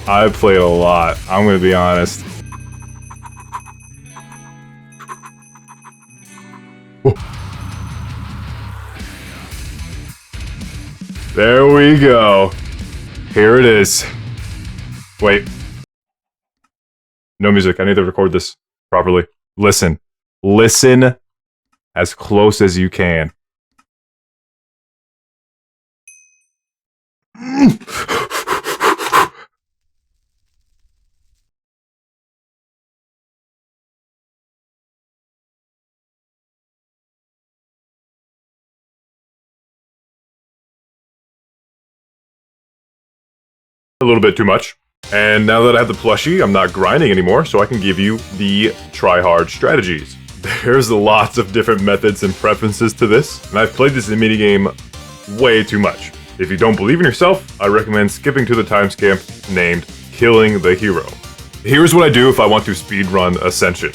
I played a lot, I'm gonna be honest. Whoa. There we go. Here it is. Wait. No music. I need to record this properly. Listen. Listen as close as you can. A little bit too much. And now that I have the plushie, I'm not grinding anymore, so I can give you the try-hard strategies. There's lots of different methods and preferences to this, and I've played this minigame way too much. If you don't believe in yourself, I recommend skipping to the timestamp named Killing the Hero. Here's what I do if I want to speedrun Ascension.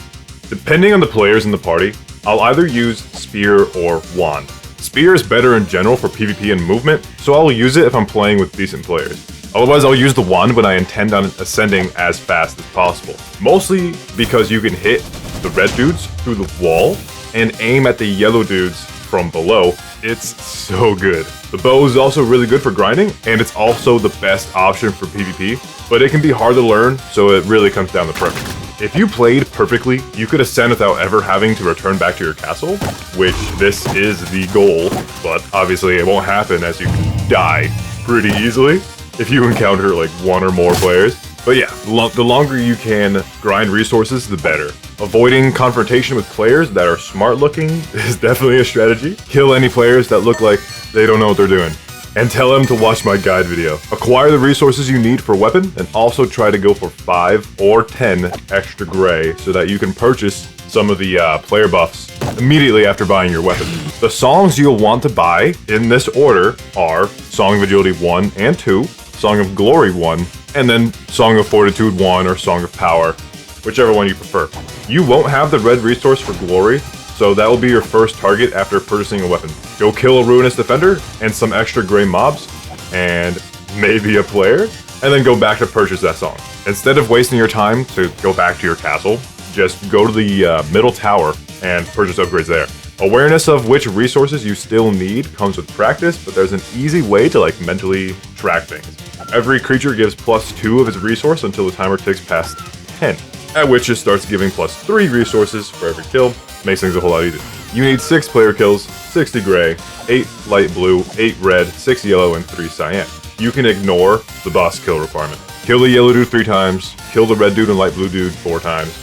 Depending on the players in the party, I'll either use Spear or Wand. Spear is better in general for PvP and movement, so I'll use it if I'm playing with decent players. Otherwise, I'll use the wand when I intend on ascending as fast as possible. Mostly because you can hit the red dudes through the wall and aim at the yellow dudes from below. It's so good. The bow is also really good for grinding, and it's also the best option for PvP, but it can be hard to learn, so it really comes down to preference. If you played perfectly, you could ascend without ever having to return back to your castle, which this is the goal, but obviously it won't happen as you die pretty easily if you encounter like one or more players. But yeah, the longer you can grind resources, the better. Avoiding confrontation with players that are smart looking is definitely a strategy. Kill any players that look like they don't know what they're doing. And tell them to watch my guide video. Acquire the resources you need for a weapon, and also try to go for 5 or 10 extra gray so that you can purchase some of the player buffs immediately after buying your weapon. The songs you'll want to buy in this order are Song of Agility 1 and 2, Song of Glory 1, and then Song of Fortitude 1 or Song of Power, whichever one you prefer. You won't have the red resource for Glory, so that will be your first target after purchasing a weapon. Go kill a Ruinous Defender and some extra gray mobs, and maybe a player, and then go back to purchase that song. Instead of wasting your time to go back to your castle, just go to the middle tower and purchase upgrades there. Awareness of which resources you still need comes with practice, but there's an easy way to like mentally track things. Every creature gives +2 of its resource until the timer ticks past 10, at which it starts giving +3 resources for every kill. Makes things a whole lot easier. You need 6 player kills, 60 gray, 8 light blue, 8 red, 6 yellow, and 3 cyan. You can ignore the boss kill requirement. Kill the yellow dude 3 times, kill the red dude and light blue dude 4 times,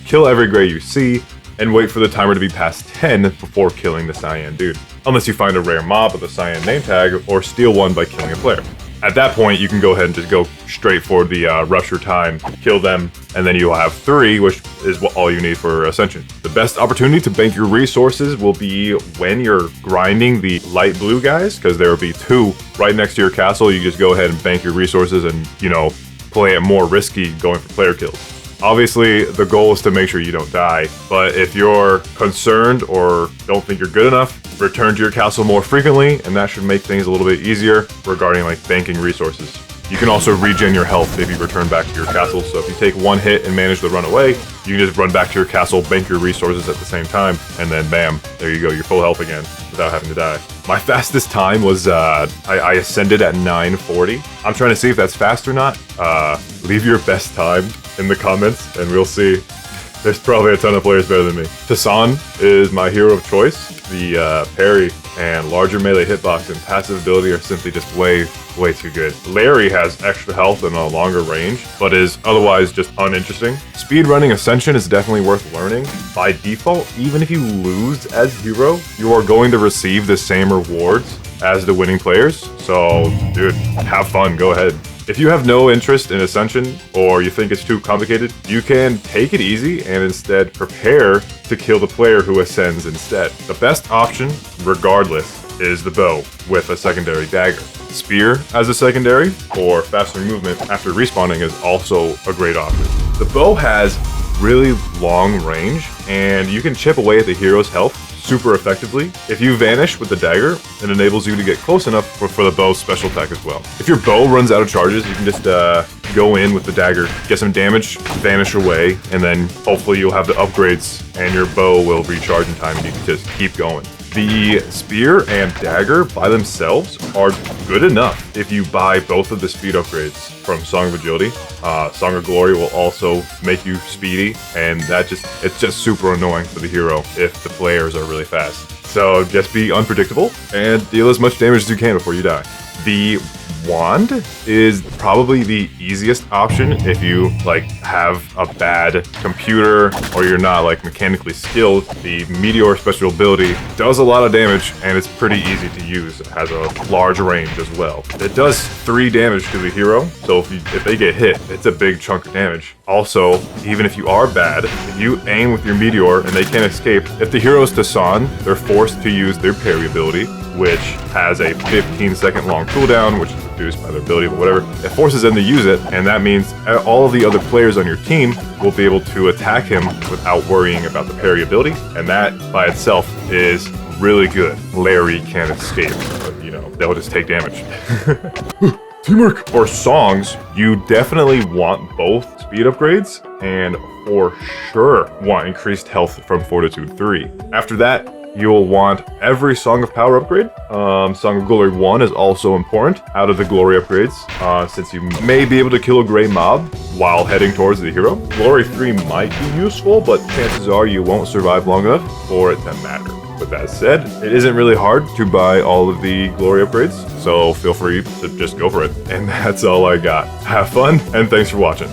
kill every gray you see, and wait for the timer to be past 10 before killing the cyan dude. Unless you find a rare mob with a cyan name tag, or steal one by killing a player. At that point, you can go ahead and just go straight for the rupture time, kill them, and then you'll have 3, which is all you need for Ascension. The best opportunity to bank your resources will be when you're grinding the light blue guys, because there will be 2 right next to your castle. You just go ahead and bank your resources and, you know, play it more risky going for player kills. Obviously, the goal is to make sure you don't die, but if you're concerned or don't think you're good enough, return to your castle more frequently, and that should make things a little bit easier regarding like banking resources. You can also regen your health if you return back to your castle, so if you take 1 hit and manage to run away, you can just run back to your castle, bank your resources at the same time, and then bam, there you go, you're full health again without having to die. My fastest time was, I ascended at 9:40. I'm trying to see if that's fast or not. Leave your best time in the comments, and we'll see. There's probably a ton of players better than me. Tassan is my hero of choice. The parry and larger melee hitbox and passive ability are simply just way too good. Larry has extra health and a longer range, but is otherwise just uninteresting. Speedrunning Ascension is definitely worth learning. By default, even if you lose as hero, you are going to receive the same rewards as the winning players. So, dude, have fun, go ahead. If you have no interest in Ascension, or you think it's too complicated, you can take it easy and instead prepare to kill the player who ascends instead. The best option, regardless, is the bow with a secondary dagger. Spear as a secondary for faster movement after respawning is also a great option. The bow has really long range, and you can chip away at the hero's health super effectively. If you vanish with the dagger, it enables you to get close enough for the bow's special attack as well. If your bow runs out of charges, you can just go in with the dagger, get some damage, vanish away, and then hopefully you'll have the upgrades and your bow will recharge in time and you can just keep going. The spear and dagger by themselves are good enough if you buy both of the speed upgrades from Song of Agility. Song of Glory will also make you speedy, and it's just super annoying for the hero if the players are really fast. So just be unpredictable and deal as much damage as you can before you die. The wand is probably the easiest option if you like have a bad computer or you're not like mechanically skilled. The meteor special ability does a lot of damage and it's pretty easy to use. It has a large range as well. It does 3 damage to the hero, so if they get hit, it's a big chunk of damage. Also, even if you are bad, if you aim with your meteor and they can't escape, if the hero is Tassan, they're forced to use their parry ability, which has a 15-second long cooldown, which is reduced by their ability, but whatever. It forces them to use it, and that means all of the other players on your team will be able to attack him without worrying about the parry ability, and that by itself is really good. Larry can't escape, but you know, they'll just take damage. Teamwork! For songs, you definitely want both speed upgrades, and for sure want increased health from Fortitude 3. After that, you'll want every Song of Power upgrade. Song of Glory 1 is also important out of the Glory upgrades, since you may be able to kill a gray mob while heading towards the hero. Glory 3 might be useful, but chances are you won't survive long enough for it to matter. With that said, it isn't really hard to buy all of the Glory upgrades, so feel free to just go for it. And that's all I got. Have fun, and thanks for watching.